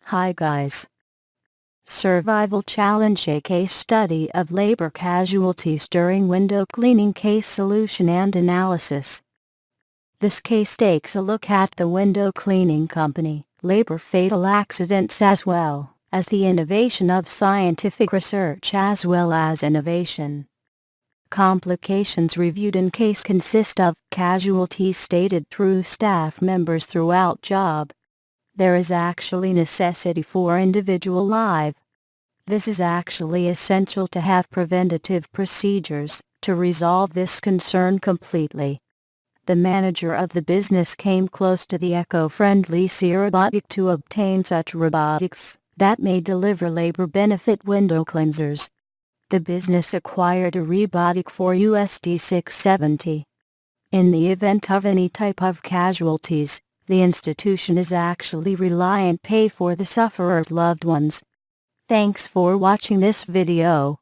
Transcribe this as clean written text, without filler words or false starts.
Hi guys. Survival Challenge, a case study of labor casualties during window cleaning case solution and analysis. This case takes a look at the window cleaning company, labor fatal accidents as well as the innovation of scientific research as well as innovation. Complications reviewed in case consist of casualties stated through staff members throughout job. There is actually necessity for individual life. This is actually essential to have preventative procedures to resolve this concern completely. The manager of the business came close to the eco-friendly robotic to obtain such robotics that may deliver labor benefit window cleansers. The business acquired a robotic for USD 670. In the event of any type of casualties, the institution is actually reliant pay for the sufferer's loved ones. Thanks for watching this video.